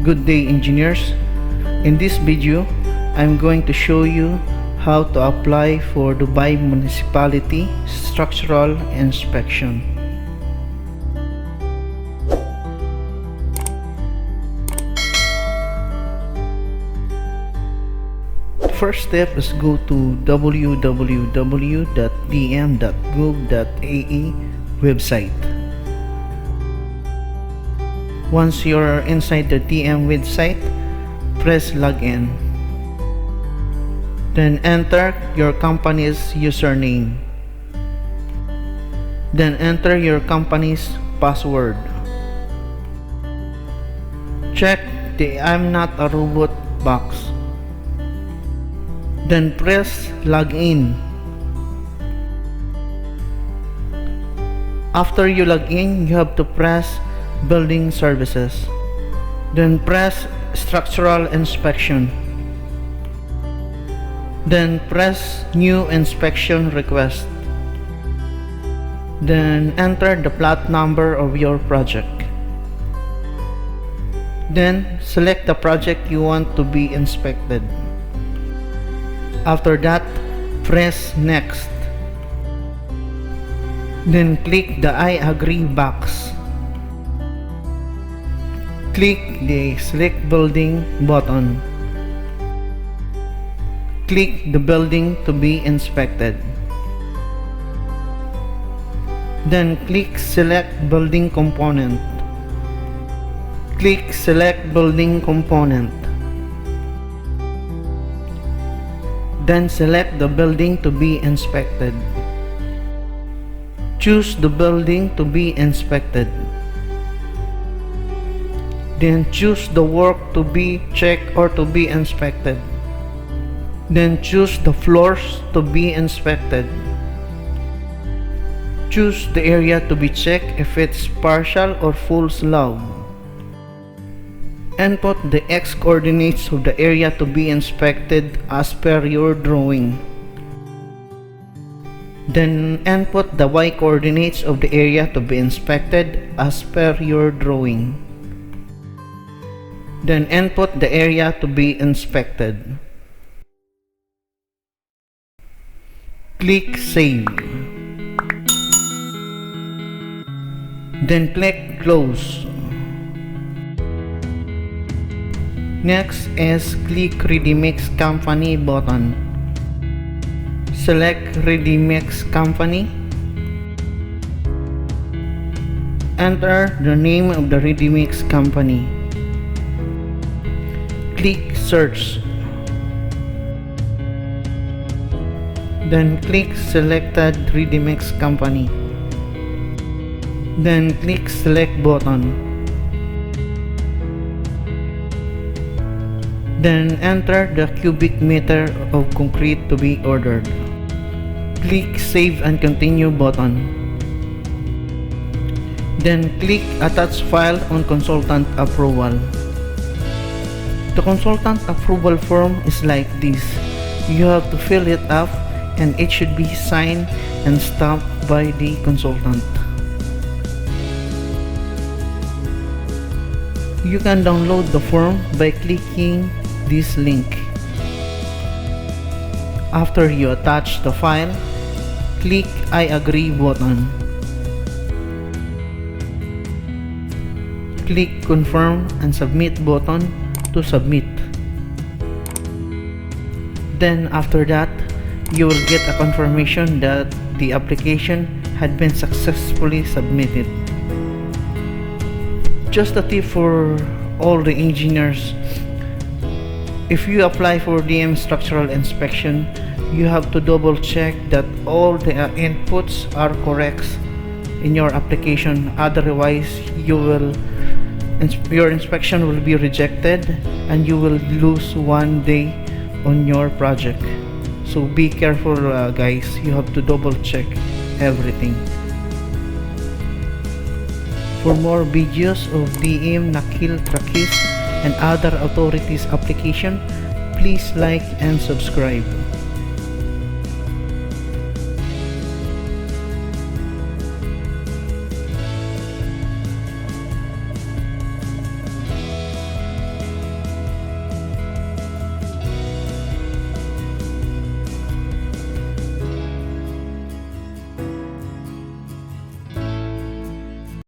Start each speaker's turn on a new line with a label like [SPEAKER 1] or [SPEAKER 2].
[SPEAKER 1] Good day, engineers. In this video, I'm going to show you how to apply for Dubai Municipality structural inspection. The first step is go to www.dm.gov.ae website. Once you're inside the DM website, press login. Then enter your company's username. Then enter your company's password. Check the I'm not a robot box. Then press login. After you log in, you have to press building services. Then press structural inspection. Then press new inspection request. Then enter the plot number of your project. Then select the project you want to be inspected. After that, press next. Then click the I agree box. Click the select building button. Click the building to be inspected. Then click select building component. Click select building component. Then select the building to be inspected. Choose the building to be inspected. Then choose the work to be checked or to be inspected. Then choose the floors to be inspected. Choose the area to be checked if it's partial or full slab. Input the X coordinates of the area to be inspected as per your drawing. Then input the Y coordinates of the area to be inspected as per your drawing. Then input the area to be inspected. Click Save. Then click Close. Next is click Ready Mix Company button. Select Ready Mix Company. Enter the name of the Ready Mix Company. Click Search. Then click Selected Ready Mix Company. Then click Select button. Then enter the cubic meter of concrete to be ordered. Click Save and Continue button. Then click Attach File on Consultant Approval. The consultant approval form is like this. You have to fill it up and it should be signed and stamped by the consultant. You can download the form by clicking this link. After you attach the file, click I agree button. Click Confirm and Submit button to submit. Then after that, you will get a confirmation that the application had been successfully submitted. Just a tip for all the engineers: if you apply for DM structural inspection, you have to double check that all the inputs are correct in your application. Otherwise, your inspection will be rejected and you will lose 1 day on your project. So be careful, guys. You have to double check everything. For more videos of DM, Nakil, Trakis and other authorities application, please like and subscribe.